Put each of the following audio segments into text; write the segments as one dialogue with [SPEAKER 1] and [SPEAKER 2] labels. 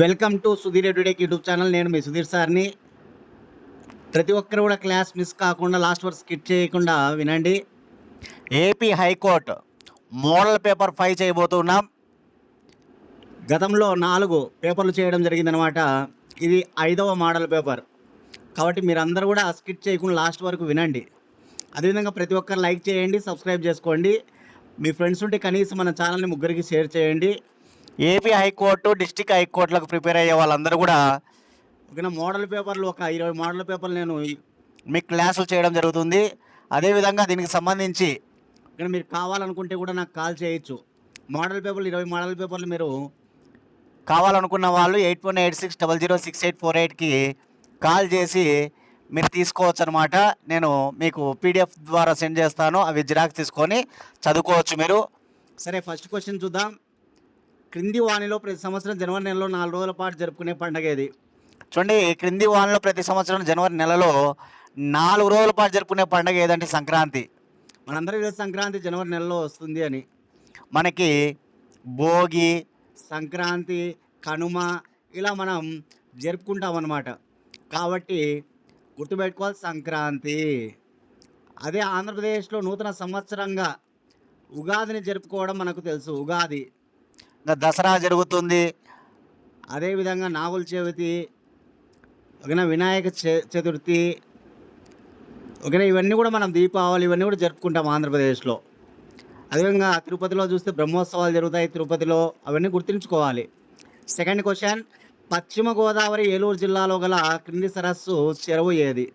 [SPEAKER 1] Welcome to Sudheer edutech YouTube channel. నేను మీ సుధీర్ సార్ని. ప్రతి ఒక్కరు కూడా క్లాస్ మిస్ కాకుండా లాస్ట్ వరకు స్కిప్ చేయకుండా వినండి.
[SPEAKER 2] ఏపీ హైకోర్టు మోడల్ పేపర్ 5 చేయబోతున్నాం.
[SPEAKER 1] గతంలో 4 పేపర్లు చేయడం జరిగిందనమాట. ఇది 5వ మోడల్ పేపర్ కాబట్టి మీరందరూ కూడా స్కిప్ చేయకుండా లాస్ట్ వరకు వినండి. అదేవిధంగా ప్రతి ఒక్కరు లైక్ చేయండి, సబ్స్క్రైబ్ చేసుకోండి. మీ ఫ్రెండ్స్ ఉంటే కనీసం మన ఛానల్ని ముగ్గురికి షేర్ చేయండి.
[SPEAKER 2] ఏపీ హైకోర్టు, డిస్టిక్ హైకోర్టులకు ప్రిపేర్ అయ్యే వాళ్ళందరూ కూడా
[SPEAKER 1] ఓకేనా. మోడల్ పేపర్లు ఒక 20 మోడల్ పేపర్లు నేను
[SPEAKER 2] మీకు క్లాసులు చేయడం జరుగుతుంది. అదేవిధంగా దీనికి సంబంధించి
[SPEAKER 1] ఓకేనా మీరు కావాలనుకుంటే కూడా నాకు కాల్ చేయొచ్చు. మోడల్ పేపర్లు 20 మోడల్ పేపర్లు మీరు
[SPEAKER 2] కావాలనుకున్న వాళ్ళు 8186006848కి కాల్ చేసి మీరు తీసుకోవచ్చు అనమాట. నేను మీకు పీడిఎఫ్ ద్వారా సెండ్ చేస్తాను. అవి జిరాక్స్ తీసుకొని చదువుకోవచ్చు మీరు.
[SPEAKER 1] సరే, ఫస్ట్ క్వశ్చన్ చూద్దాం. క్రింది వాణిలో ప్రతి సంవత్సరం జనవరి నెలలో 4 రోజుల పాటు జరుపుకునే పండుగ ఏది?
[SPEAKER 2] చూడండి, క్రింది వానలో ప్రతి సంవత్సరం జనవరి నెలలో 4 రోజుల పాటు జరుపుకునే పండుగ ఏదంటే సంక్రాంతి.
[SPEAKER 1] మనందరికీ తెలుసు సంక్రాంతి జనవరి నెలలో వస్తుంది అని.
[SPEAKER 2] మనకి భోగి,
[SPEAKER 1] సంక్రాంతి, కనుమ ఇలా మనం జరుపుకుంటాం అన్నమాట. కాబట్టి గుర్తుపెట్టుకోవాలి సంక్రాంతి. అదే ఆంధ్రప్రదేశ్లో నూతన సంవత్సరంగా ఉగాదిని జరుపుకోవడం మనకు తెలుసు, ఉగాది.
[SPEAKER 2] ఇంకా దసరా జరుగుతుంది.
[SPEAKER 1] అదేవిధంగా నాగుల చవితి, ఓకేనా, వినాయక చతుర్థి, ఓకేనా, ఇవన్నీ కూడా మనం దీపావళి ఇవన్నీ కూడా జరుపుకుంటాం ఆంధ్రప్రదేశ్లో. అదేవిధంగా తిరుపతిలో చూస్తే బ్రహ్మోత్సవాలు జరుగుతాయి తిరుపతిలో, అవన్నీ గుర్తుంచుకోవాలి. సెకండ్ క్వశ్చన్, పశ్చిమ గోదావరి ఏలూరు జిల్లాలో గల క్రింది సరస్సు చెరువు ఏది?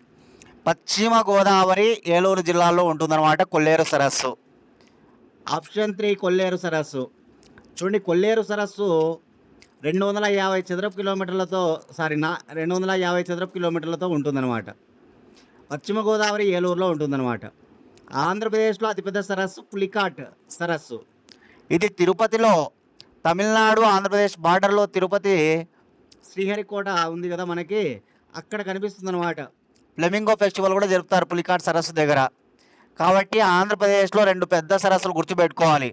[SPEAKER 2] పశ్చిమ గోదావరి ఏలూరు జిల్లాలో ఉంటుందన్నమాట కొల్లేరు సరస్సు.
[SPEAKER 1] ఆప్షన్ 3 కొల్లేరు సరస్సు. చూడండి, కొల్లేరు సరస్సు 250 చదరపు కిలోమీటర్లతో 250 చదరపు కిలోమీటర్లతో ఉంటుందన్నమాట. పశ్చిమ గోదావరి ఏలూరులో ఉంటుందన్నమాట. ఆంధ్రప్రదేశ్లో అతిపెద్ద సరస్సు పులికాట్ సరస్సు.
[SPEAKER 2] ఇది తిరుపతిలో, తమిళనాడు ఆంధ్రప్రదేశ్ బార్డర్లో తిరుపతి
[SPEAKER 1] శ్రీహరికోట ఉంది కదా మనకి, అక్కడ కనిపిస్తుందన్నమాట.
[SPEAKER 2] ఫ్లెమింగో ఫెస్టివల్ కూడా జరుపుతారు పులికాట్ సరస్సు దగ్గర. కాబట్టి ఆంధ్రప్రదేశ్లో 2 పెద్ద సరస్సులు గుర్తుపెట్టుకోవాలి.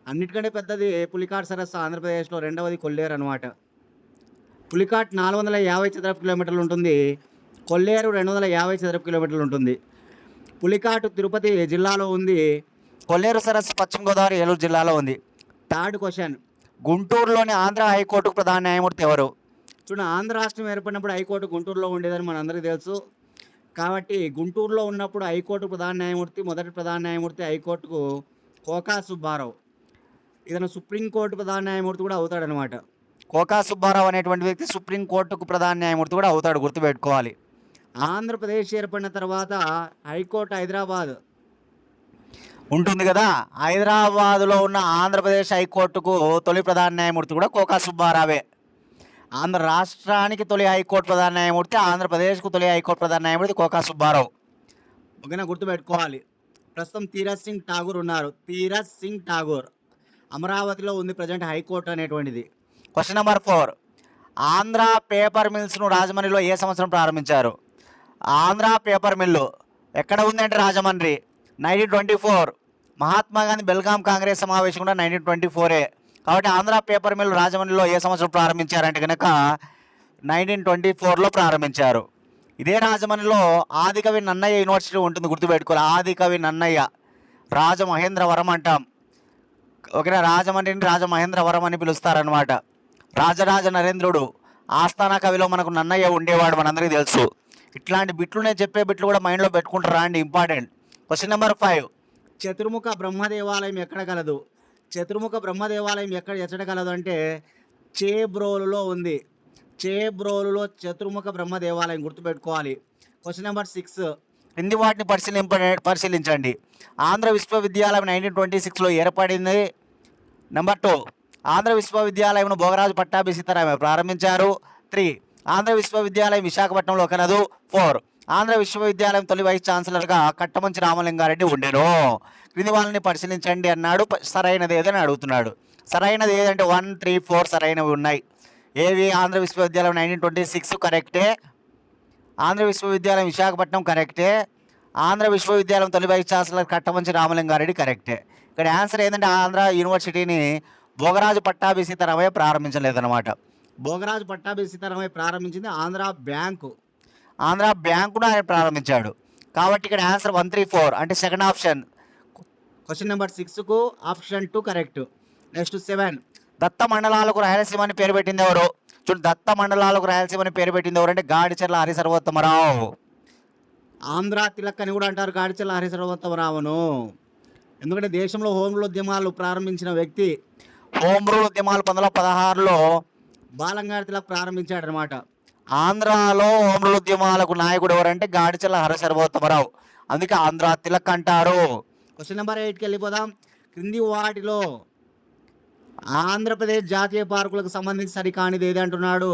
[SPEAKER 1] అన్నిటికంటే పెద్దది పులికాట్ సరస్సు ఆంధ్రప్రదేశ్లో, రెండవది కొల్లేరు అనమాట. పులికాట్ 450 చదరపు కిలోమీటర్లు ఉంటుంది, కొల్లేరు 250 చదరపు కిలోమీటర్లు ఉంటుంది. పులికాట్ తిరుపతి జిల్లాలో ఉంది,
[SPEAKER 2] కొల్లేరు సరస్సు పశ్చిమ గోదావరి ఏలూరు జిల్లాలో ఉంది.
[SPEAKER 1] థర్డ్ క్వశ్చన్,
[SPEAKER 2] గుంటూరులోని ఆంధ్ర హైకోర్టుకు ప్రధాన న్యాయమూర్తి ఎవరు?
[SPEAKER 1] చూడండి, ఆంధ్ర రాష్ట్రం ఏర్పడినప్పుడు హైకోర్టు గుంటూరులో ఉండేదని మనందరికీ తెలుసు. కాబట్టి గుంటూరులో ఉన్నప్పుడు హైకోర్టు ప్రధాన న్యాయమూర్తి, మొదటి ప్రధాన న్యాయమూర్తి హైకోర్టుకు కోకా సుబ్బారావు. ఇతను సుప్రీంకోర్టు ప్రధాన న్యాయమూర్తి కూడా అవుతాడనమాట.
[SPEAKER 2] కోకా సుబ్బారావు అనేటువంటి వ్యక్తి సుప్రీంకోర్టుకు ప్రధాన న్యాయమూర్తి కూడా అవుతాడు, గుర్తుపెట్టుకోవాలి.
[SPEAKER 1] ఆంధ్రప్రదేశ్ ఏర్పడిన తర్వాత హైకోర్టు హైదరాబాద్
[SPEAKER 2] ఉంటుంది కదా, హైదరాబాదులో ఉన్న ఆంధ్రప్రదేశ్ హైకోర్టుకు తొలి ప్రధాన న్యాయమూర్తి కూడా కోకా సుబ్బారావే. ఆంధ్ర రాష్ట్రానికి తొలి హైకోర్టు ప్రధాన న్యాయమూర్తి, ఆంధ్రప్రదేశ్కు తొలి హైకోర్టు ప్రధాన న్యాయమూర్తి కోకా సుబ్బారావు.
[SPEAKER 1] ఓకేనా, గుర్తుపెట్టుకోవాలి. ప్రస్తుతం తీరత్ సింగ్ ఠాగూర్ ఉన్నారు. తీరత్ సింగ్ ఠాగూర్ అమరావతిలో ఉంది ప్రజెంట్ హైకోర్టు అనేటువంటిది.
[SPEAKER 2] క్వశ్చన్ నెంబర్ 4, ఆంధ్ర పేపర్ మిల్స్ను రాజమండ్రిలో ఏ సంవత్సరం ప్రారంభించారు? ఆంధ్ర పేపర్ మిల్లు ఎక్కడ ఉందంటే రాజమండ్రి, 1924. మహాత్మా గాంధీ బెల్గాం కాంగ్రెస్ సమావేశం కూడా 1924. కాబట్టి ఆంధ్ర పేపర్ మిల్ రాజమండ్రిలో ఏ సంవత్సరం ప్రారంభించారంటే కనుక 1924లో ప్రారంభించారు. ఇదే రాజమండ్రిలో ఆదికవి నన్నయ్య యూనివర్సిటీ ఉంటుంది, గుర్తుపెట్టుకోవాలి. ఆదికవి నన్నయ్య, రాజమహేంద్రవరం అంటాం. ఓకేనా, రాజమండ్రిని రాజమహేంద్రవరం అని పిలుస్తారనమాట. రాజరాజ నరేంద్రుడు ఆస్థాన కవిలో మనకు నన్నయ్య ఉండేవాడు, మనందరికీ తెలుసు. ఇట్లాంటి బిట్లు, నేను చెప్పే బిట్లు కూడా మైండ్లో పెట్టుకుంటారా అండి, ఇంపార్టెంట్. క్వశ్చన్ నెంబర్ 5,
[SPEAKER 1] చతుర్ముఖ బ్రహ్మ దేవాలయం ఎక్కడ కలదు? చతుర్ముఖ బ్రహ్మ దేవాలయం ఎక్కడ కలదు అంటే చేబ్రోలులో ఉంది. చేబ్రోలులో చతుర్ముఖ బ్రహ్మ దేవాలయం, గుర్తుపెట్టుకోవాలి. క్వశ్చన్ నెంబర్ 6,
[SPEAKER 2] కింది వాటిని పరిశీలించండి. ఆంధ్ర విశ్వవిద్యాలయం 1926లో ఏర్పడింది. నెంబర్ 2, ఆంధ్ర విశ్వవిద్యాలయం భోగరాజు పట్టాభి సీతారామయ్య ప్రారంభించారు. 3, ఆంధ్ర విశ్వవిద్యాలయం విశాఖపట్నంలో కలదు. 4, ఆంధ్ర విశ్వవిద్యాలయం తొలి వైస్ ఛాన్సలర్గా కట్టమంచి రామలింగారెడ్డి ఉండేను. క్రింది వాళ్ళని పరిశీలించండి అన్నాడు. సరైనది ఏదని అడుగుతున్నాడు. సరైనది ఏదంటే 1, 3, 4 సరైనవి ఉన్నాయి. ఏవి? ఆంధ్ర విశ్వవిద్యాలయం 1926 కరెక్టే, ఆంధ్ర విశ్వవిద్యాలయం విశాఖపట్నం కరెక్టే, ఆంధ్ర విశ్వవిద్యాలయం తొలి వైస్ ఛాన్సలర్ కట్టమంచి రామలింగారెడ్డి కరెక్టే. ఇక్కడ ఆన్సర్ ఏంటంటే ఆంధ్ర యూనివర్సిటీని భోగరాజు పట్టాభి సీతారామయ్య ప్రారంభించలేదన్నమాట.
[SPEAKER 1] భోగరాజు పట్టాభి సీతారామయ్య ప్రారంభించింది ఆంధ్ర బ్యాంకు.
[SPEAKER 2] ఆంధ్ర బ్యాంకును ఆయన ప్రారంభించాడు. కాబట్టి ఇక్కడ ఆన్సర్ 134 అంటే సెకండ్ ఆప్షన్.
[SPEAKER 1] క్వశ్చన్ నెంబర్ 6కు ఆప్షన్ 2 కరెక్ట్. నెక్స్ట్ 7.
[SPEAKER 2] దత్త మండలాలకు రాయలసీమ అని పేరు పెట్టింది ఎవరు? చూడండి, దత్త మండలాలకు రాయలసీమ అని పేరు పెట్టింది ఎవరు అంటే గాడిచెర్ల హరి సర్వోత్తమరావు.
[SPEAKER 1] ఆంధ్ర తిలక్ అని కూడా అంటారు గాడిచెర్ల హరి సర్వోత్తమరావును. ఎందుకంటే దేశంలో హోమ్ రూల్ ఉద్యమాలు ప్రారంభించిన వ్యక్తి.
[SPEAKER 2] హోమ్ రూల్ ఉద్యమాలు 1916లో
[SPEAKER 1] బాలంగాడి తిలక్ ప్రారంభించాడనమాట.
[SPEAKER 2] ఆంధ్రాలో హోమ్ రూల్ ఉద్యమాలకు నాయకుడు ఎవరంటే గాడిచెర్ల హరి సర్వోత్తమరావు. అందుకే ఆంధ్ర తిలక్ అంటారు.
[SPEAKER 1] క్వశ్చన్ నెంబర్ 8కి వెళ్ళిపోదాం. క్రింది వాటిలో ఆంధ్రప్రదేశ్ జాతీయ పార్కులకు సంబంధించి సరికానిది ఏది అంటున్నాడు.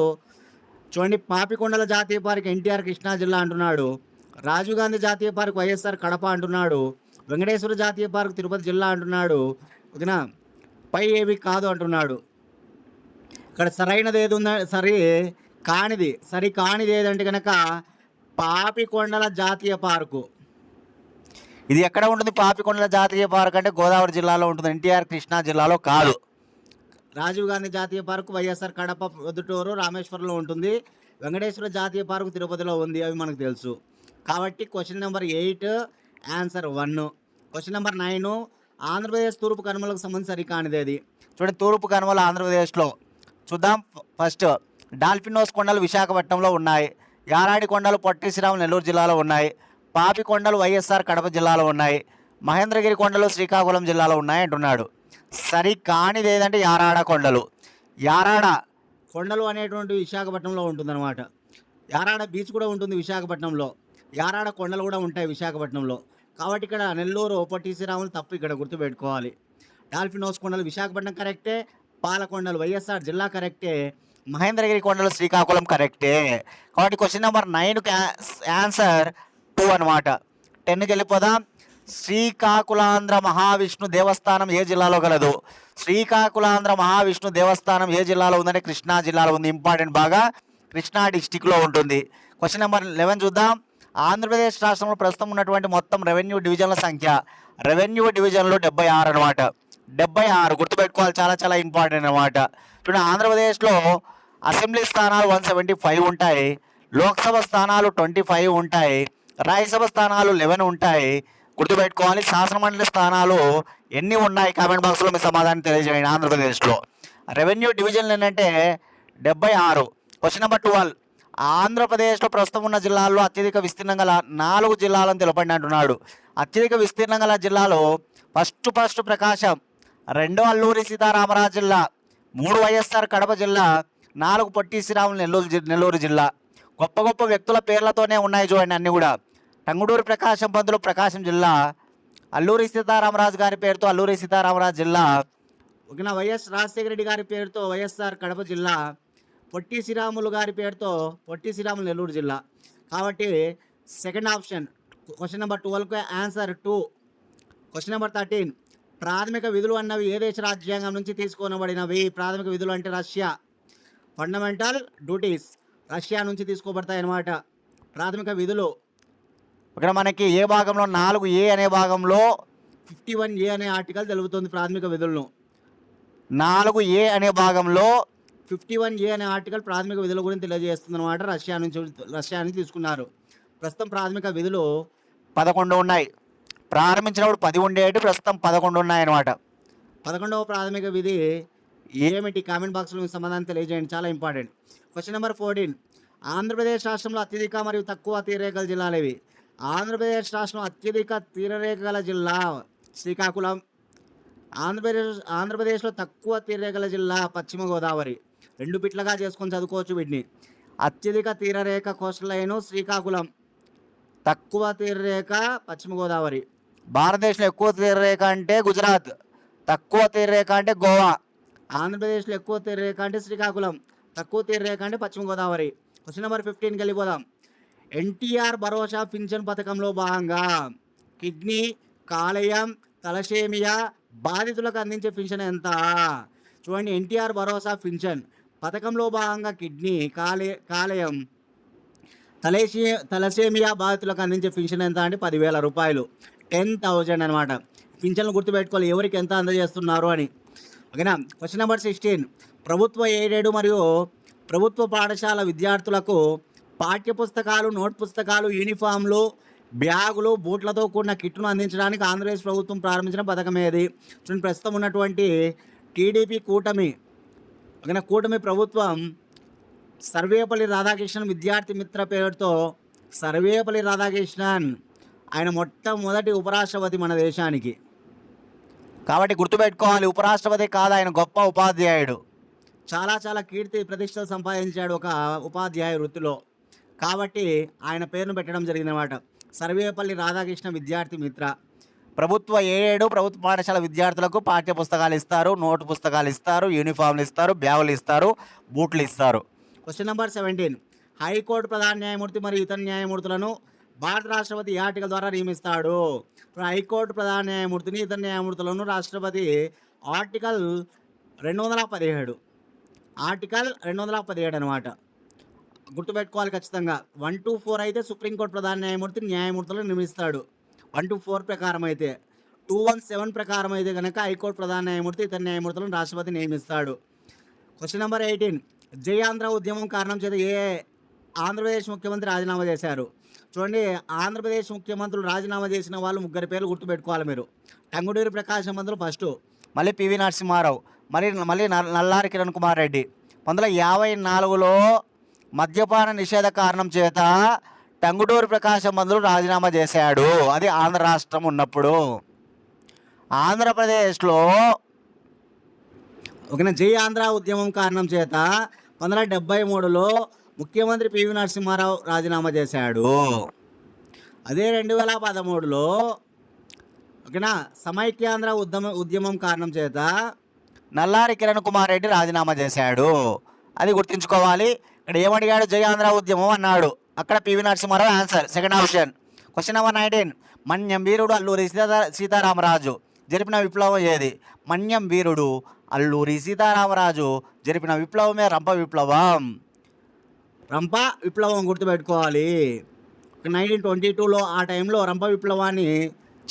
[SPEAKER 1] చూడండి, పాపికొండల జాతీయ పార్క్ ఎన్టీఆర్ కృష్ణా జిల్లా అంటున్నాడు. రాజీవ్ గాంధీ జాతీయ పార్క్ వైఎస్ఆర్ కడప అంటున్నాడు. వెంకటేశ్వర జాతీయ పార్క్ తిరుపతి జిల్లా అంటున్నాడు. ఓకేనా, పై ఏవి కాదు అంటున్నాడు. ఇక్కడ సరైనది ఏది ఉందా, సరి కానిది ఏదంటే కనుక పాపికొండల జాతీయ పార్కు.
[SPEAKER 2] ఇది ఎక్కడ ఉంటుంది? పాపికొండల జాతీయ పార్క్ అంటే గోదావరి జిల్లాలో ఉంటుంది, ఎన్టీఆర్ కృష్ణా జిల్లాలో కాదు.
[SPEAKER 1] రాజీవ్ గాంధీ జాతీయ పార్కు వైఎస్ఆర్ కడప, పొద్దుటూరు, రామేశ్వరంలో ఉంటుంది. వెంకటేశ్వర జాతీయ పార్కు తిరుపతిలో ఉంది, అవి మనకు తెలుసు. కాబట్టి question number 8 answer 1. Question number 9 Andhra Pradesh తూర్పు కనుమలకు సంబంధించి సరికానిది అది. చూడండి, తూర్పు కనుమలు ఆంధ్రప్రదేశ్లో చూద్దాం. ఫస్ట్ డాల్ఫినోస్ కొండలు విశాఖపట్నంలో ఉన్నాయి. యారాడి కొండలు పొట్టి శ్రీరాములు నెల్లూరు జిల్లాలో ఉన్నాయి. పాపి కొండలు వైఎస్ఆర్ కడప జిల్లాలో ఉన్నాయి. మహేంద్రగిరి కొండలు శ్రీకాకుళం జిల్లాలో ఉన్నాయి అంటున్నాడు. సరి కానిది ఏదంటే యారాడ కొండలు. యారాడ కొండలు అనేటువంటి విశాఖపట్నంలో ఉంటుందన్నమాట. యారాడ బీచ్ కూడా ఉంటుంది విశాఖపట్నంలో. యారాడ కొండలు కూడా ఉంటాయి విశాఖపట్నంలో. కాబట్టి ఇక్కడ నెల్లూరు పొట్టి శ్రీరాములు తప్పు, ఇక్కడ గుర్తుపెట్టుకోవాలి. డాల్ఫినోస్ కొండలు విశాఖపట్నం కరెక్టే. పాలకొండలు వైఎస్ఆర్ జిల్లా కరెక్టే. మహేంద్రగిరి కొండలు శ్రీకాకుళం కరెక్టే. కాబట్టి క్వశ్చన్ నెంబర్ 9కి ఆన్సర్ 2 అనమాట. 10కి వెళ్ళిపోదాం. శ్రీకాకుళాంధ్ర మహావిష్ణు దేవస్థానం ఏ జిల్లాలో గలదు? శ్రీకాకుళాంధ్ర మహావిష్ణు దేవస్థానం ఏ జిల్లాలో ఉందంటే కృష్ణా జిల్లాలో ఉంది. ఇంపార్టెంట్, బాగా కృష్ణా డిస్టిక్లో ఉంటుంది. క్వశ్చన్ నెంబర్ 11 చూద్దాం. ఆంధ్రప్రదేశ్ రాష్ట్రంలో ప్రస్తుతం ఉన్నటువంటి మొత్తం రెవెన్యూ డివిజన్ల సంఖ్య. రెవెన్యూ డివిజన్లు 76 అనమాట. 76 గుర్తుపెట్టుకోవాలి, చాలా చాలా ఇంపార్టెంట్ అనమాట. చూడండి, ఆంధ్రప్రదేశ్లో అసెంబ్లీ స్థానాలు 175 ఉంటాయి. లోక్సభ స్థానాలు 25 ఉంటాయి. రాజ్యసభ స్థానాలు 11 ఉంటాయి. గుర్తుపెట్టుకోవాలి. శాసనమండలి స్థానాలు ఎన్ని ఉన్నాయి? కామెంట్ బాక్స్లో మీ సమాధానం తెలియజేయండి. ఆంధ్రప్రదేశ్లో రెవెన్యూ డివిజన్లు ఏంటంటే 76. క్వశ్చన్ నెంబర్ 12 ఆంధ్రప్రదేశ్లో ప్రస్తుతం ఉన్న జిల్లాల్లో అత్యధిక విస్తీర్ణం గల 4 జిల్లాలను తెలపండి అంటున్నాడు. అత్యధిక విస్తీర్ణం గల జిల్లాలో ఫస్ట్ ప్రకాశం, 2 అల్లూరి సీతారామరాజు జిల్లా, 3 వైఎస్ఆర్ కడప జిల్లా, 4 పొట్టి శ్రీరాములు నెల్లూరు జిల్లా. గొప్ప గొప్ప వ్యక్తుల పేర్లతోనే ఉన్నాయి చూడండి అన్నీ కూడా. టంగుటూరి ప్రకాశం పంతులు ప్రకాశం జిల్లా, అల్లూరి సీతారామరాజు గారి పేరుతో అల్లూరి సీతారామరాజు జిల్లా, ఓకేనా, వైఎస్ రాజశేఖర రెడ్డి గారి పేరుతో వైఎస్ఆర్ కడప జిల్లా, పొట్టి శ్రీరాములు గారి పేరుతో పొట్టి శ్రీరాములు నెల్లూరు జిల్లా. కాబట్టి సెకండ్ ఆప్షన్ క్వశ్చన్ నెంబర్ 12కు ఆన్సర్ 2. క్వశ్చన్ నెంబర్ 13 ప్రాథమిక విధులు అన్నవి ఏ దేశ రాజ్యాంగం నుంచి తీసుకోబడినవి? ప్రాథమిక విధులు అంటే రష్యా. ఫండమెంటల్ డ్యూటీస్ రష్యా నుంచి తీసుకోబడతాయి అన్నమాట ప్రాథమిక విధులు. ఇక్కడ మనకి ఏ భాగంలో 4A అనే భాగంలో 51A అనే ఆర్టికల్ తెలుపుతుంది ప్రాథమిక విధులను. 4A అనే భాగంలో 51A అనే ఆర్టికల్ ప్రాథమిక విధుల గురించి తెలియజేస్తుంది అనమాట. రష్యా నుంచి తీసుకున్నారు. ప్రస్తుతం ప్రాథమిక విధులు 11 ఉన్నాయి. ప్రారంభించినప్పుడు 10 ఉండేవి, ప్రస్తుతం 11 ఉన్నాయన్నమాట. 11వ ప్రాథమిక విధి ఏమిటి? కామెంట్ బాక్స్లో మీ సమాధానం తెలియజేయండి, చాలా ఇంపార్టెంట్. క్వశ్చన్ నెంబర్ 14 ఆంధ్రప్రదేశ్ రాష్ట్రంలో అత్యధిక మరియు తక్కువ తీరరేఖల జిల్లాలు ఇవి. ఆంధ్రప్రదేశ్ రాష్ట్రం అత్యధిక తీరరేఖల జిల్లా శ్రీకాకుళం. ఆంధ్రప్రదేశ్లో తక్కువ తీరరేఖల జిల్లా పశ్చిమ గోదావరి. 2 బిట్లుగా చేసుకొని చదువుకోవచ్చు వీటిని. అత్యధిక తీరరేఖ కోస్టల్ లైన్ శ్రీకాకుళం, తక్కువ తీరరేఖ పశ్చిమ గోదావరి. భారతదేశంలో ఎక్కువ తీరరేఖ అంటే గుజరాత్, తక్కువ తీరరేఖ అంటే గోవా. ఆంధ్రప్రదేశ్లో ఎక్కువ తీరరేఖ అంటే శ్రీకాకుళం, తక్కువ తీరరేఖ అంటే పశ్చిమ గోదావరి. క్వశ్చన్ నెంబర్ 15కి వెళ్ళిపోదాం. ఎన్టీఆర్ భరోసా పింఛన్ పథకంలో భాగంగా కిడ్నీ, కాలేయం, తలసేమియా బాధితులకు అందించే పింఛన్ ఎంత? చూడండి, ఎన్టీఆర్ భరోసా పింఛన్ పథకంలో భాగంగా కిడ్నీ, కాలేయం, తలసేమియా బాధితులకు అందించే పింఛన్ ఎంత అంటే 10,000 రూపాయలు, 10,000 అనమాట. పింఛన్లు గుర్తుపెట్టుకోవాలి ఎవరికి ఎంత అందజేస్తున్నారు అని. ఓకేనా. క్వశ్చన్ నెంబర్ 16 ప్రభుత్వ ఎయిడెడ్ మరియు ప్రభుత్వ పాఠశాల విద్యార్థులకు పాఠ్యపుస్తకాలు, నోట్ పుస్తకాలు, యూనిఫామ్లు, బ్యాగులు, బూట్లతో కూడిన కిట్ను అందించడానికి ఆంధ్రప్రదేశ్ ప్రభుత్వం ప్రారంభించిన పథకం ఏది? చూడండి, ప్రస్తుతం ఉన్నటువంటి టీడీపీ కూటమి ప్రభుత్వం సర్వేపల్లి రాధాకృష్ణన్ విద్యార్థి మిత్ర పేరుతో సర్వేపల్లి రాధాకృష్ణన్ ఆయన మొట్టమొదటి ఉపరాష్ట్రపతి మన దేశానికి.
[SPEAKER 2] కాబట్టి గుర్తుపెట్టుకోవాలి, ఉపరాష్ట్రపతి కాదు, ఆయన గొప్ప ఉపాధ్యాయుడు.
[SPEAKER 1] చాలా కీర్తి ప్రతిష్టలు సంపాదించాడు ఒక ఉపాధ్యాయ వృత్తిలో. కాబట్టి ఆయన పేరును పెట్టడం జరిగిందన్నమాట, సర్వేపల్లి రాధాకృష్ణ విద్యార్థి మిత్ర.
[SPEAKER 2] ప్రభుత్వ పాఠశాల విద్యార్థులకు పాఠ్య పుస్తకాలు ఇస్తారు, నోటు పుస్తకాలు ఇస్తారు, యూనిఫామ్లు ఇస్తారు, బ్యాగులు ఇస్తారు, బూట్లు ఇస్తారు.
[SPEAKER 1] Question number 17. హైకోర్టు ప్రధాన న్యాయమూర్తి మరియు ఇతర న్యాయమూర్తులను భారత రాష్ట్రపతి ఈ ఆర్టికల్ ద్వారా నియమిస్తాడు. హైకోర్టు ప్రధాన న్యాయమూర్తిని, ఇతర న్యాయమూర్తులను రాష్ట్రపతి ఆర్టికల్ 217 అనమాట. గుర్తుపెట్టుకోవాలి ఖచ్చితంగా. 1 to 4 అయితే సుప్రీంకోర్టు ప్రధాన న్యాయమూర్తి న్యాయమూర్తులను నియమిస్తాడు. 1 to 4 ప్రకారం అయితే. 217 ప్రకారం అయితే కనుక హైకోర్టు ప్రధాన న్యాయమూర్తి, ఇతర న్యాయమూర్తులను రాష్ట్రపతి నియమిస్తాడు. Question number 18. జై ఆంధ్ర ఉద్యమం కారణం చేత ఏ ఆంధ్రప్రదేశ్ ముఖ్యమంత్రి రాజీనామా చేశారు? చూడండి, ఆంధ్రప్రదేశ్ ముఖ్యమంత్రులు రాజీనామా చేసిన వాళ్ళు 3 పేర్లు గుర్తుపెట్టుకోవాలి మీరు. టంగుటూరి ప్రకాశం పంతులు ఫస్ట్,
[SPEAKER 2] మళ్ళీ పివి నరసింహారావు, మళ్ళీ నల్లారి కిరణ్ కుమార్ రెడ్డి. 1954లో మద్యపాన నిషేధ కారణం చేత టంగుటూరి ప్రకాశం పంతులు రాజీనామా చేశాడు. అది ఆంధ్ర రాష్ట్రం ఉన్నప్పుడు. ఆంధ్రప్రదేశ్లో
[SPEAKER 1] జై ఆంధ్ర ఉద్యమం కారణం చేత 1973లో ముఖ్యమంత్రి పివి నరసింహారావు రాజీనామా చేశాడు. అదే 2013లో సమైక్యాంధ్ర ఉద్యమం కారణం చేత
[SPEAKER 2] నల్లారి కిరణ్ కుమార్ రెడ్డి రాజీనామా చేశాడు. అది గుర్తుంచుకోవాలి. ఇక్కడ ఏమడిగాడు? జై ఆంధ్ర ఉద్యమం అన్నాడు. అక్కడ PV Narasimha Rao answer, second option. Question number 19. Manyam వీరుడు అల్లూరి సీతారామరాజు జరిపిన విప్లవం ఏది? మన్యం వీరుడు అల్లూరి సీతారామరాజు జరిపిన విప్లవమే రంప విప్లవం.
[SPEAKER 1] గుర్తుపెట్టుకోవాలి. 1922లో ఆ టైంలో రంప విప్లవాన్ని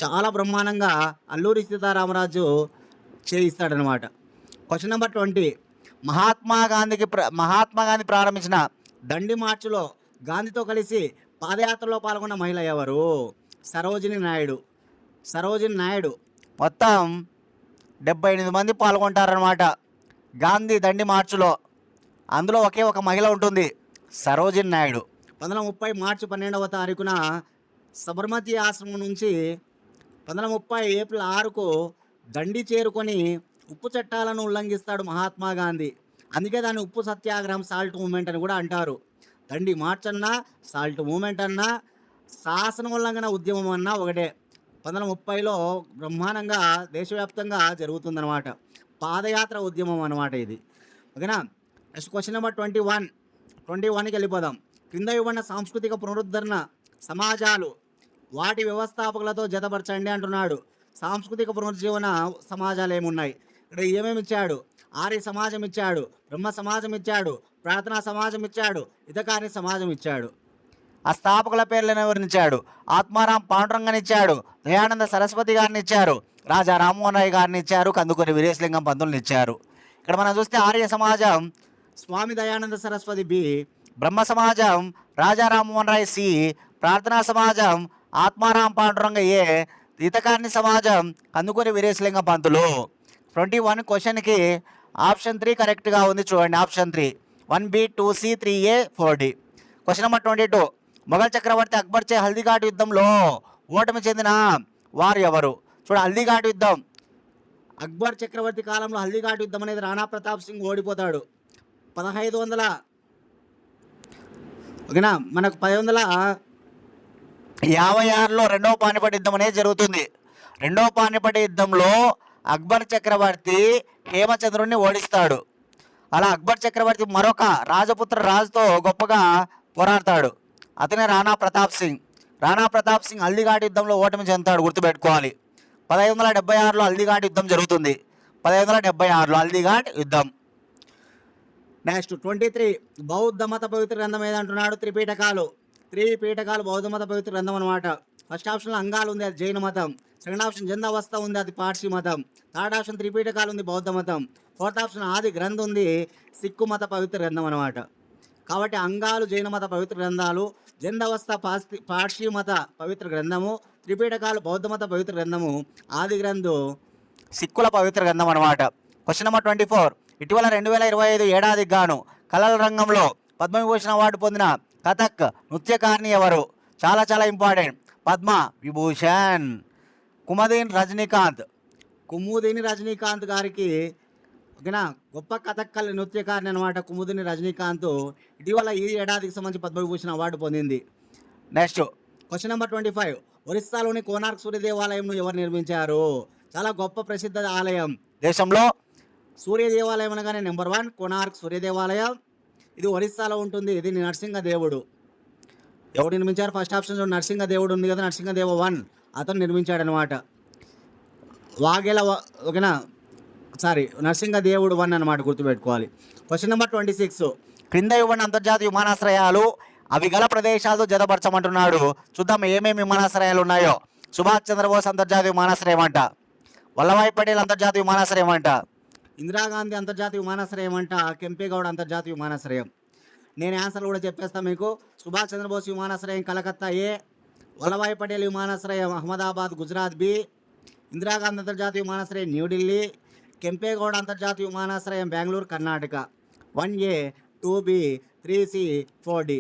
[SPEAKER 1] చాలా బ్రహ్మాండంగా అల్లూరి సీతారామరాజు చేయిస్తాడనమాట. Question number 20. మహాత్మా గాంధీ ప్రారంభించిన దండి మార్చులో గాంధీతో కలిసి పాదయాత్రలో పాల్గొన్న మహిళ ఎవరు? సరోజిని నాయుడు.
[SPEAKER 2] మొత్తం 78 మంది పాల్గొంటారనమాట గాంధీ దండి మార్చులో. అందులో ఒకే ఒక మహిళ ఉంటుంది, సరోజిని నాయుడు.
[SPEAKER 1] 1930 మార్చి 12వ తారీఖున సబర్మతి ఆశ్రమం నుంచి 1930 ఏప్రిల్ 6కు దండి చేరుకొని ఉప్పు చట్టాలను ఉల్లంఘిస్తాడు మహాత్మా గాంధీ. అందుకే దాన్ని ఉప్పు సత్యాగ్రహం, సాల్ట్ మూమెంట్ అని కూడా అంటారు. దండి మార్చ్ అన్నా, సాల్ట్ మూమెంట్ అన్నా, శాసన ఉల్లంఘన ఉద్యమం అన్నా ఒకటే. 1930లో బ్రహ్మాండంగా దేశవ్యాప్తంగా జరుగుతుందన్నమాట. పాదయాత్ర ఉద్యమం అన్నమాట ఇది. ఓకేనా. నెక్స్ట్ క్వశ్చన్ నెంబర్ 21కి వెళ్ళిపోదాం. క్రింద ఇవ్వబడిన సాంస్కృతిక పునరుద్ధరణ సమాజాలు వాటి వ్యవస్థాపకులతో జతపరచండి అంటున్నాడు. సాంస్కృతిక పునరుజ్జీవన సమాజాలు ఏమున్నాయి? ఇక్కడ ఏమేమి ఇచ్చాడు? ఆర్య సమాజం ఇచ్చాడు, బ్రహ్మ సమాజం ఇచ్చాడు, ప్రార్థనా సమాజం ఇచ్చాడు, హితకారి సమాజం ఇచ్చాడు.
[SPEAKER 2] ఆ స్థాపకుల పేర్లను వివరించాడు. ఆత్మారాం పాండురంగని ఇచ్చాడు, దయానంద సరస్వతి గారిని ఇచ్చారు, రాజా రామ్మోహన్ రాయ్ గారిని ఇచ్చారు, కందుకూరి వీరేశలింగం పంతుల్ని ఇచ్చారు. ఇక్కడ మనం చూస్తే ఆర్య సమాజం
[SPEAKER 1] స్వామి దయానంద సరస్వతి బి,
[SPEAKER 2] బ్రహ్మ సమాజం రాజా రామ్మోహన్ రాయ్ సి, ప్రార్థనా సమాజం ఆత్మారాం పాండురంగ ఏ, హితకారిణి సమాజం కందుకూరి వీరేశలింగం పంతులు. 21 క్వశ్చన్కి ఆప్షన్ 3 కరెక్ట్గా ఉంది. చూడండి, option 3 1B 2C 3A 4D. Question number 22. Mughal చక్రవర్తి అక్బర్ చే హల్దీఘాట్ యుద్ధంలో ఓటమి చెందిన వారు ఎవరు? చూడ, హల్దీఘాట్ యుద్ధం,
[SPEAKER 1] అక్బర్ చక్రవర్తి కాలంలో హల్దీఘాట్ యుద్ధం అనేది రాణా ప్రతాప్ సింగ్ ఓడిపోతాడు.
[SPEAKER 2] 1556లో రెండవ పానిపట్ యుద్ధం అనేది జరుగుతుంది. రెండవ పానిపట్ యుద్ధంలో అక్బర్ చక్రవర్తి హేమచంద్రుడిని ఓడిస్తాడు. అలా అక్బర్ చక్రవర్తి మరొక రాజపుత్ర రాజుతో గొప్పగా పోరాడతాడు. అతనే రాణా ప్రతాప్ సింగ్. రాణా ప్రతాప్ సింగ్ హల్దీఘాట్ యుద్ధంలో ఓటమి చెందుతాడు. గుర్తుపెట్టుకోవాలి. 1576లో హల్దీఘాట్ యుద్ధం జరుగుతుంది. 1576లో హల్దీఘాట్ యుద్ధం.
[SPEAKER 1] నెక్స్ట్ 23. బౌద్ధ మత పవిత్ర గ్రంథం ఏదంటున్నాడు? త్రిపీఠకాలు బౌద్ధ మత పవిత్ర గ్రంథం అనమాట. ఫస్ట్ ఆప్షన్లో అంగాలు ఉంది, అది జైన మతం. సెకండ్ ఆప్షన్ జంద అవస్థ ఉంది, అది పార్సీ మతం. థర్డ్ ఆప్షన్ త్రిపీఠకాలు ఉంది, బౌద్ధ మతం. ఫోర్త్ ఆప్షన్ ఆది గ్రంథం ఉంది, సిక్కు మత పవిత్ర గ్రంథం అనమాట. కాబట్టి అంగాలు జైన మత పవిత్ర గ్రంథాలు, జందవస్థ పార్షి మత పవిత్ర గ్రంథము, త్రిపీఠకాలు బౌద్ధ మత పవిత్ర గ్రంథము, ఆది గ్రంథం
[SPEAKER 2] సిక్కుల పవిత్ర గ్రంథం అనమాట. Question number 24. ఇటీవల 2025 ఏడాదికి గాను కళల రంగంలో పద్మవిభూషణ్ అవార్డు పొందిన కథక్ నృత్యకారిణి ఎవరు? చాలా చాలా ఇంపార్టెంట్. పద్మ విభూషణ్. కుముదిని రజనీకాంత్ గారికి ఓకేనా, గొప్ప కథక్కళి నృత్యకారిణి అనమాట. కుముదిని రజనీకాంత్ ఇటీవల ఈ ఏడాదికి సంబంధించి పద్మవిభూషణ్ అవార్డు పొందింది. Next question number 25. ఒరిస్సాలోని కోనార్క్ సూర్య దేవాలయంను ఎవరు నిర్మించారు? చాలా గొప్ప ప్రసిద్ధ ఆలయం దేశంలో. సూర్య దేవాలయం అనగానే నెంబర్ 1 కోనార్క్ సూర్య దేవాలయం. ఇది ఒరిస్సాలో ఉంటుంది. ఇది నరసింహదేవుడు. ఎవరు నిర్మించారు? ఫస్ట్ ఆప్షన్ నరసింహదేవుడు ఉంది కదా, నరసింహదేవ 1 అతను నిర్మించాడనమాట. ఓకేనా, నరసింహదేవుడు 1 అనమాట, గుర్తుపెట్టుకోవాలి. Question number 26. క్రింద ఇవ్వని అంతర్జాతీయ విమానాశ్రయాలు అవి గల ప్రదేశాలతో జతపరచమంటున్నాడు. చూద్దాం ఏమేమి విమానాశ్రయాలు ఉన్నాయో. సుభాష్ చంద్రబోస్ అంతర్జాతీయ విమానాశ్రయం అంట, వల్లభాయ్ పటేల్ అంతర్జాతీయ విమానాశ్రయం అంట, ఇందిరాగాంధీ అంతర్జాతీయ విమానాశ్రయం అంట, కెంపేగౌడ అంతర్జాతీయ విమానాశ్రయం. నేను ఆన్సర్లు కూడా చెప్పేస్తాను మీకు. సుభాష్ చంద్రబోస్ విమానాశ్రయం కలకత్తా ఏ, వల్లభాయ్ పటేల్ విమానాశ్రయం అహ్మదాబాద్ గుజరాత్ బి, ఇందిరాగాంధీ అంతర్జాతీయ విమానాశ్రయం న్యూఢిల్లీ, కెంపేగౌడ అంతర్జాతీయ విమానాశ్రయం Bengaluru Karnataka. 1A 2B 3C 4D.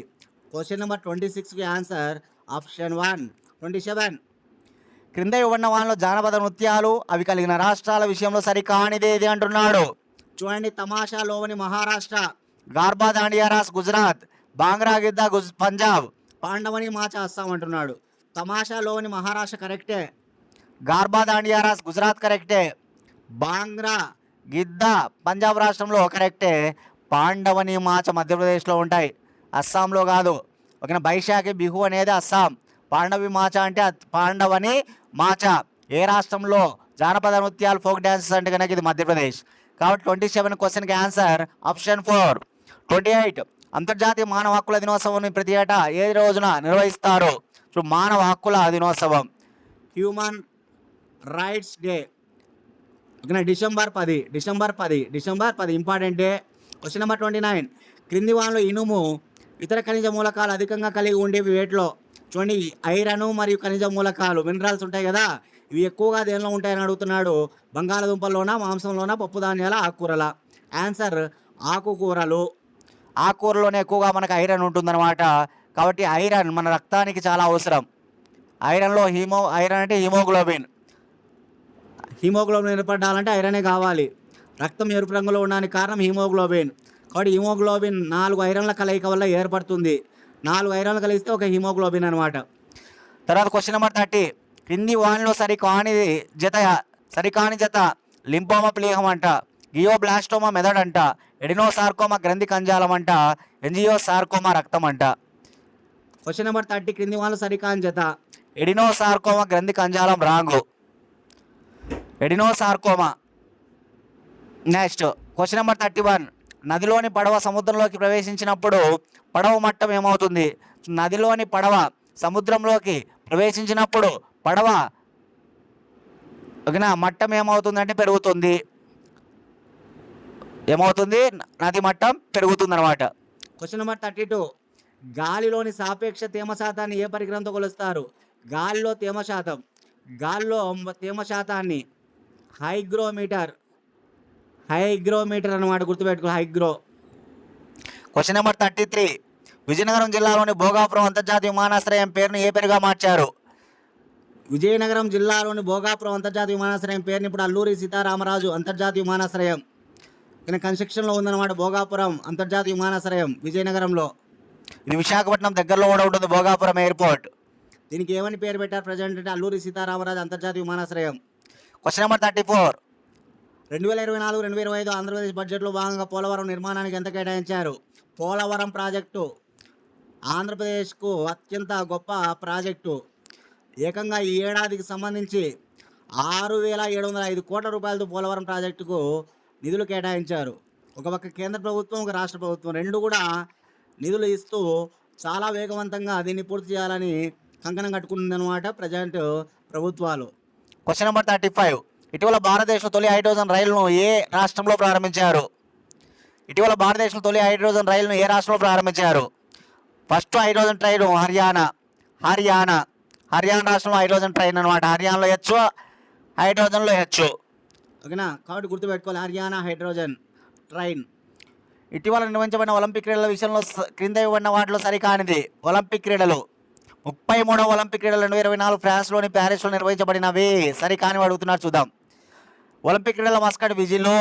[SPEAKER 2] Question number 26కి ఆన్సర్ ఆప్షన్ 1. 27. క్రింద ఇవ్వన్న వాళ్ళలో జానపద నృత్యాలు అవి కలిగిన రాష్ట్రాల విషయంలో సరికానిదేది అంటున్నాడు. చూడండి, తమాషా లోవని మహారాష్ట్ర, గార్బా దాండియా రాస్ గుజరాత్, బాంగ్రా గిద్దా పంజాబ్, పాండవని మాచా అస్సాం అంటున్నాడు. తమాషా లోవని మహారాష్ట్ర కరెక్టే, గార్బా దాండియా రాస్ గుజరాత్ కరెక్టే, బాంగ్రా గిద్దా పంజాబ్ రాష్ట్రంలో కరెక్టే, పాండవని మాచ మధ్యప్రదేశ్లో ఉంటాయి, అస్సాంలో కాదు. ఓకేనా, బైశాఖి బిహు అనేది అస్సాం, పాండవి మాచ అంటే పాండవని మాచ ఏ రాష్ట్రంలో జానపద నృత్యాలు ఫోక్ డ్యాన్సెస్ అంటే కనుక ఇది మధ్యప్రదేశ్. కాబట్టి 27 క్వశ్చన్కి ఆన్సర్ ఆప్షన్ 4. 28. అంతర్జాతీయ మానవ హక్కుల దినోత్సవం ప్రతి ఏటా ఏ రోజున నిర్వహిస్తారు? మానవ హక్కుల దినోత్సవం హ్యూమన్ రైట్స్ డే. ఓకేనా, December 10 important day. Question number 29. క్రింది వానలో ఇనుము ఇతర ఖనిజ మూలకాలు అధికంగా కలిగి ఉండేవి వేటిలో? చూడండి, ఐరన్ మరియు ఖనిజ మూలకాలు మినరల్స్ ఉంటాయి కదా, ఇవి ఎక్కువగా దేనిలో ఉంటాయని అడుగుతున్నాడు. బంగాళదుంపల్లోనా, మాంసంలోనా, పప్పు ధాన్యాల, ఆకుకూరల? ఆన్సర్ ఆకుకూరలు. ఆకుకూరలోనే ఎక్కువగా మనకు ఐరన్ ఉంటుందన్నమాట. కాబట్టి ఐరన్ మన రక్తానికి చాలా అవసరం. ఐరన్లో ఐరన్ అంటే హిమోగ్లోబిన్ ఏర్పడాలంటే ఐరనే కావాలి. రక్తం ఎరుపు రంగులో ఉండడానికి కారణం హిమోగ్లోబిన్. కాబట్టి హిమోగ్లోబిన్ 4 ఐరన్ల కలయిక వల్ల ఏర్పడుతుంది. 4 ఐరన్లు కలిస్తే ఒక హిమోగ్లోబిన్ అనమాట. తర్వాత క్వశ్చన్ నెంబర్ 30. క్రింది వానిలో సరికాని జత లింపోమా ప్లీహం అంట, గియోబ్లాస్టోమా మెదడు అంట, ఎడినోసార్కోమా గ్రంథి కంజాలం అంట, ఎంజియోసార్కోమా రక్తం అంట. Question number 30. క్రింది వానిలో సరికాని జత ఎడినోసార్కోమా గ్రంథి కంజాలం wrong, adenosarcoma. Next question number 31. నదిలోని పడవ సముద్రంలోకి ప్రవేశించినప్పుడు పడవ మట్టం ఏమవుతుంది? నదిలోని పడవ సముద్రంలోకి ప్రవేశించినప్పుడు పడవ ఓకేనా మట్టం ఏమవుతుంది అంటే పెరుగుతుంది. ఏమవుతుంది? నది మట్టం పెరుగుతుంది అనమాట. Question number 32. గాలిలోని సాపేక్ష తేమ శాతాన్ని ఏ పరికరంతో కొలుస్తారు? గాలిలో తేమ శాతాన్ని హైగ్రోమీటర్ అనమాట, గుర్తుపెట్టుకో, హైగ్రో. Question number 33. విజయనగరం జిల్లాలోని భోగాపురం అంతర్జాతీయ విమానాశ్రయం పేరును ఏ పేరుగా మార్చారు? విజయనగరం జిల్లాలోని భోగాపురం అంతర్జాతీయ విమానాశ్రయం పేరుని ఇప్పుడు అల్లూరి సీతారామరాజు అంతర్జాతీయ విమానాశ్రయం కన్స్ట్రక్షన్లో ఉందన్నమాట. భోగాపురం అంతర్జాతీయ విమానాశ్రయం విజయనగరంలో. ఇది విశాఖపట్నం దగ్గరలో కూడా ఉంటుంది భోగాపురం ఎయిర్పోర్ట్. దీనికి ఏమని పేరు పెట్టారు ప్రజెంట్ అంటే అల్లూరి సీతారామరాజు అంతర్జాతీయ విమానాశ్రయం. Question number 34. 2024-2025 ఆంధ్రప్రదేశ్ బడ్జెట్లో భాగంగా పోలవరం నిర్మాణానికి ఎంత కేటాయించారు? పోలవరం ప్రాజెక్టు ఆంధ్రప్రదేశ్కు అత్యంత గొప్ప ప్రాజెక్టు. ఏకంగా ఈ ఏడాదికి సంబంధించి 6,705 కోట్ల రూపాయలతో పోలవరం ప్రాజెక్టుకు నిధులు కేటాయించారు. ఒక పక్క కేంద్ర ప్రభుత్వం, ఒక రాష్ట్ర ప్రభుత్వం రెండు కూడా నిధులు ఇస్తూ చాలా వేగవంతంగా దీన్ని పూర్తి చేయాలని కంకణం కట్టుకుందనమాట ప్రజెంట్ ప్రభుత్వాలు. Question number 35. ఇటీవల భారతదేశంలో తొలి హైడ్రోజన్ రైలును ఏ రాష్ట్రంలో ప్రారంభించారు? ఇటీవల భారతదేశంలో తొలి హైడ్రోజన్ రైలును ఏ రాష్ట్రంలో ప్రారంభించారు? ఫస్ట్ హైడ్రోజన్ ట్రైన్ హర్యానా రాష్ట్రంలో హైడ్రోజన్ ట్రైన్ అనమాట. హర్యానాలో హెచ్చు, హైడ్రోజన్లో హెచ్చు.
[SPEAKER 1] ఓకేనా, కాబట్టి గుర్తుపెట్టుకోవాలి హర్యానా హైడ్రోజన్ ట్రైన్.
[SPEAKER 2] ఇటీవల నిర్వహించబడిన ఒలింపిక్ క్రీడల విషయంలో క్రింద ఇవ్వబడిన వాటిలో సరికానిది. ఒలింపిక్ క్రీడలు 33వ ఒలింపిక్ క్రీడలు 2024 ఫ్రాన్స్లోని ప్యారిస్లో నిర్వహించబడినవి. సరికానివి అడుగుతున్నారు, చూద్దాం. ఒలింపిక్ క్రీడల మస్కట్ విజిల్లో.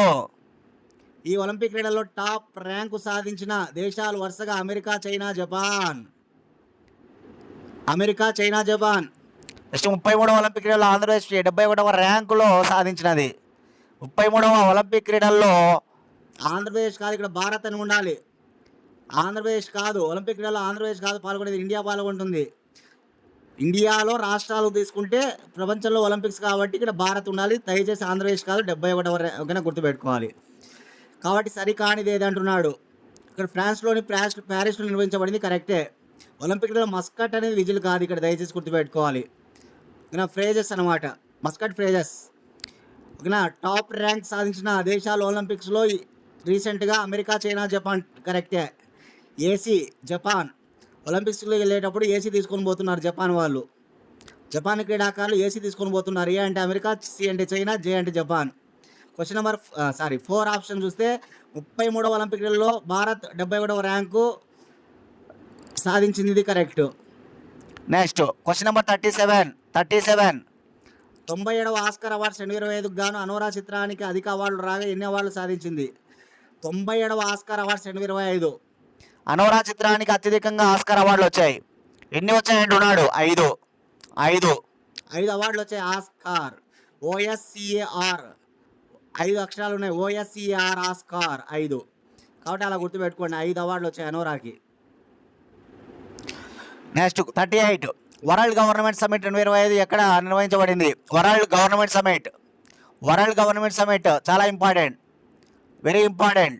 [SPEAKER 1] ఈ ఒలింపిక్ క్రీడల్లో టాప్ ర్యాంకు సాధించిన దేశాలు వరుసగా అమెరికా, చైనా, జపాన్.
[SPEAKER 2] నెక్స్ట్ 33వ ఒలింపిక్ క్రీడల్లో ఆంధ్రప్రదేశ్ 71వ ర్యాంకులో సాధించినది. 33వ ఒలింపిక్ క్రీడల్లో
[SPEAKER 1] ఆంధ్రప్రదేశ్ కాదు, ఇక్కడ భారత్ అని ఉండాలి. ఆంధ్రప్రదేశ్ కాదు, ఒలింపిక్ క్రీడల్లో ఆంధ్రప్రదేశ్ కాదు పాల్గొనేది, ఇండియా పాల్గొంటుంది. ఇండియాలో రాష్ట్రాలు తీసుకుంటే ప్రపంచంలో ఒలింపిక్స్ కాబట్టి ఇక్కడ భారత్ ఉండాలి. దయచేసి ఆంధ్రప్రదేశ్ కాదు, 71వ ర్యాంకున గుర్తుపెట్టుకోవాలి. కాబట్టి సరికానిది ఏదంటున్నాడు. ఇక్కడ ఫ్రాన్స్లోని ప్యారిస్లో నిర్వహించబడింది, కరెక్టే. ఒలింపిక్ క్రీడలో మస్కట్ అనేది విజిల్ కాదు, ఇక్కడ దయచేసి గుర్తుపెట్టుకోవాలి. ఓకేనా, ఫ్రేజెస్ అనమాట, మస్కట్ ఫ్రేజెస్. ఓకేనా, టాప్ ర్యాంక్ సాధించిన దేశాలు ఒలింపిక్స్లో రీసెంట్గా అమెరికా, చైనా, జపాన్, కరెక్టే. AC Japan. ఒలింపిక్స్లో వెళ్ళేటప్పుడు ఏసీ తీసుకొని పోతున్నారు జపాన్ వాళ్ళు. జపాన్ క్రీడాకారులు ఏసీ తీసుకొని పోతున్నారు. ఏ అంటే అమెరికా, సి అంటే చైనా, జే అంటే జపాన్. క్వశ్చన్ నెంబర్ 4 ఆప్షన్ చూస్తే 33వ ఒలింపిక్ క్రీడల్లో భారత్ 71వ ర్యాంకు సాధించింది, ఇది కరెక్ట్.
[SPEAKER 2] Next question number 37.
[SPEAKER 1] 97వ ఆస్కార్ అవార్డ్స్ 2025కు గాను అనోరా చిత్రానికి అధిక అవార్డులు రాగా ఎన్ని అవార్డులు సాధించింది? 97వ ఆస్కార్ అవార్డ్స్ 2025.
[SPEAKER 2] అనోరా చిత్రానికి అత్యధికంగా ఆస్కార్ అవార్డులు వచ్చాయి. ఎన్ని వచ్చాయంటున్నాడు? 5
[SPEAKER 1] అవార్డులు వచ్చాయి. ఆస్కార్, OSCAR, 5 అక్షరాలు ఉన్నాయి. OSCAR, Oscar 5. కాబట్టి అలా గుర్తుపెట్టుకోండి, 5 అవార్డులు వచ్చాయి అనోరాకి.
[SPEAKER 2] నెక్స్ట్ 38. వరల్డ్ గవర్నమెంట్ సమిట్ 2025 ఎక్కడ నిర్వహించబడింది? వరల్డ్ గవర్నమెంట్ సమిట్ చాలా important, very important.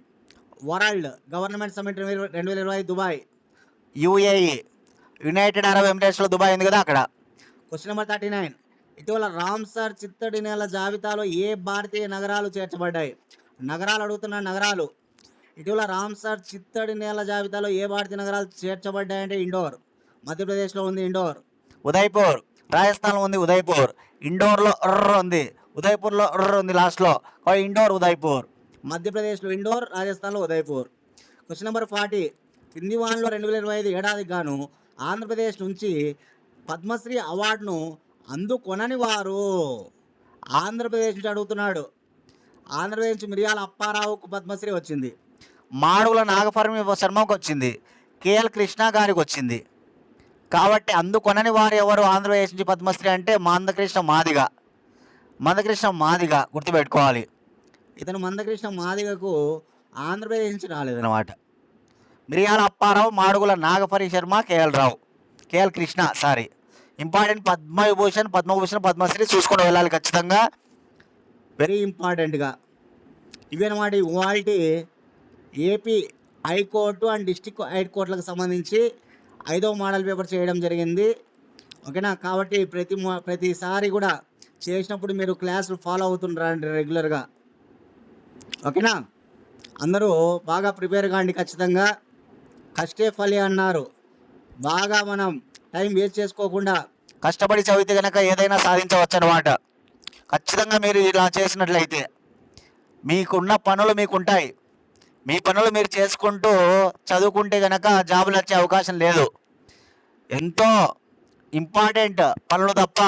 [SPEAKER 1] World government summit 2025 Dubai,
[SPEAKER 2] UAE, United Arab ఎమిరేట్స్లో దుబాయ్ ఉంది కదా అక్కడ.
[SPEAKER 1] Question number 39. ఇటీవల రామ్సర్ చిత్తడి నేల జాబితాలో ఏ భారతీయ నగరాలు చేర్చబడ్డాయి? నగరాలు అడుగుతున్న నగరాలు. ఇటీవల రామ్సర్ చిత్తడి నేల జాబితాలో ఏ భారతీయ నగరాలు చేర్చబడ్డాయంటే ఇండోర్, మధ్యప్రదేశ్లో ఉంది ఇండోర్.
[SPEAKER 2] ఉదయ్పూర్, రాజస్థాన్లో ఉంది ఉదయ్పూర్. ఇండోర్లో ఉంది, ఉదయ్పూర్లో ఉంది లాస్ట్లో. ఇండోర్, ఉదయ్పూర్.
[SPEAKER 1] మధ్యప్రదేశ్లో ఇండోర్, రాజస్థాన్లో ఉదయ్పూర్. Question number 40. కింది వాన్లో 2025 ఏడాదికి గాను ఆంధ్రప్రదేశ్ నుంచి పద్మశ్రీ అవార్డును అందుకొనని వారు. ఆంధ్రప్రదేశ్ నుంచి అడుగుతున్నాడు. ఆంధ్రప్రదేశ్ నుంచి మిరియాల అప్పారావుకు పద్మశ్రీ వచ్చింది,
[SPEAKER 2] మాడుగుల నాగఫర్మి శర్మకు వచ్చింది, KL కృష్ణ గారికి వచ్చింది. కాబట్టి అందుకొనని వారు ఎవరు ఆంధ్రప్రదేశ్ నుంచి పద్మశ్రీ అంటే మందకృష్ణ మాదిగ గుర్తుపెట్టుకోవాలి.
[SPEAKER 1] ఇతను మందకృష్ణ మాదిగకు ఆంధ్రప్రదేశ్ నుంచి రాలేదన్నమాట.
[SPEAKER 2] మిరియాల అప్పారావు, మాడుగుల నాగఫరి శర్మ, KL కృష్ణ ఇంపార్టెంట్. పద్మవిభూషణ్, పద్మశ్రీ చూసుకొని వెళ్ళాలి ఖచ్చితంగా,
[SPEAKER 1] వెరీ ఇంపార్టెంట్గా. ఇవన్నమాట ఇవాల్టి ఏపీ హైకోర్టు అండ్ డిస్టిక్ హైకోర్టులకు సంబంధించి 5వ మోడల్ పేపర్ చేయడం జరిగింది. ఓకేనా, కాబట్టి ప్రతిసారి కూడా చేసినప్పుడు మీరు క్లాసులు ఫాలో అవుతుంటారండి రెగ్యులర్గా. ఓకేనా, అందరూ బాగా ప్రిపేర్ కాండి ఖచ్చితంగా. కష్టే ఫలి అన్నారు. బాగా మనం టైం వేస్ట్ చేసుకోకుండా
[SPEAKER 2] కష్టపడి చదివితే కనుక ఏదైనా సాధించవచ్చు అనమాట. ఖచ్చితంగా మీరు ఇలా చేసినట్లయితే మీకున్న పనులు మీకుంటాయి. మీ పనులు మీరు చేసుకుంటూ చదువుకుంటే కనుక జాబులు వచ్చే అవకాశం లేదు. ఎంతో ఇంపార్టెంట్ పనులు తప్ప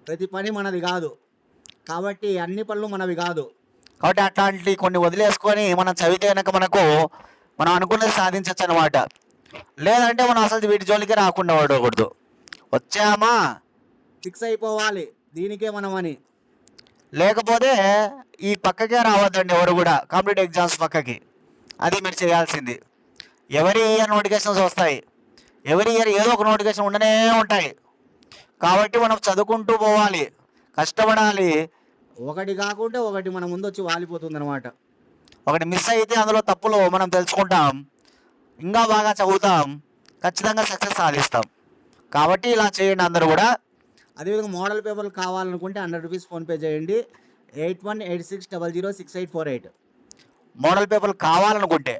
[SPEAKER 1] ప్రతి పని మనది కాదు, కాబట్టి అన్ని పనులు మనవి కాదు.
[SPEAKER 2] కాబట్టి అట్లాంటి కొన్ని వదిలేసుకొని మనం చదివితే కనుక మనం అనుకున్నది సాధించవచ్చు అనమాట. లేదంటే మనం అసలు వీటి జోలికి రాకుండా వాడకూడదు. వచ్చామా
[SPEAKER 1] ఫిక్స్ అయిపోవాలి దీనికే మనం అని,
[SPEAKER 2] లేకపోతే ఈ పక్కకే రావద్దండి ఎవరు కూడా కాంపిటేటివ్ ఎగ్జామ్స్ పక్కకి. అది మీరు చేయాల్సింది. ఎవరీ ఇయర్ నోటిఫికేషన్స్ వస్తాయి, ఎవరీ ఇయర్ ఏదో ఒక నోటిఫికేషన్ ఉండనే ఉంటాయి. కాబట్టి మనం చదువుకుంటూ పోవాలి, కష్టపడాలి.
[SPEAKER 1] ఒకటి కాకుంటే ఒకటి మన ముందు వచ్చి వాలిపోతుంది అనమాట.
[SPEAKER 2] ఒకటి మిస్ అయితే అందులో తప్పులు మనం తెలుసుకుంటాం, ఇంకా బాగా చదువుతాం, ఖచ్చితంగా సక్సెస్ సాధిస్తాం. కాబట్టి ఇలా చేయండి అందరూ కూడా.
[SPEAKER 1] అదేవిధంగా మోడల్ పేపర్లు కావాలనుకుంటే 100 రూపీస్ ఫోన్పే చేయండి, 8186006848.
[SPEAKER 2] మోడల్ పేపర్లు కావాలనుకుంటే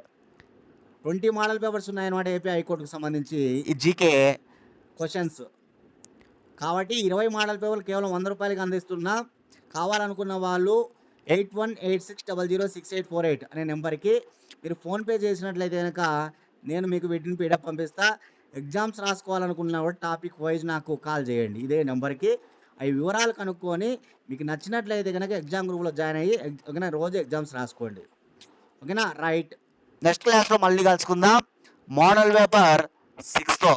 [SPEAKER 1] 20 మోడల్ పేపర్స్ ఉన్నాయన్నమాట ఏపీ హైకోర్టుకు సంబంధించి
[SPEAKER 2] ఈ జీకే
[SPEAKER 1] క్వశ్చన్స్. కాబట్టి 20 మోడల్ పేపర్లు కేవలం 100 రూపాయలకి అందిస్తున్నా. కావాలనుకున్న వాళ్ళు 8186006848 అనే నెంబర్కి మీరు ఫోన్పే చేసినట్లయితే కనుక నేను మీకు వీటిని పీడప్ పంపిస్తా. ఎగ్జామ్స్ రాసుకోవాలనుకున్న టాపిక్ వైజ్ నాకు కాల్ చేయండి ఇదే నెంబర్కి. అవి వివరాలు కనుక్కొని మీకు నచ్చినట్లయితే కనుక ఎగ్జామ్ గ్రూప్లో జాయిన్ అయ్యి ఓకేనా రోజు ఎగ్జామ్స్ రాసుకోండి. ఓకేనా రైట్.
[SPEAKER 2] నెక్స్ట్ క్లాస్లో మళ్ళీ కలుసుకుందాం మోడల్ పేపర్ 6తో.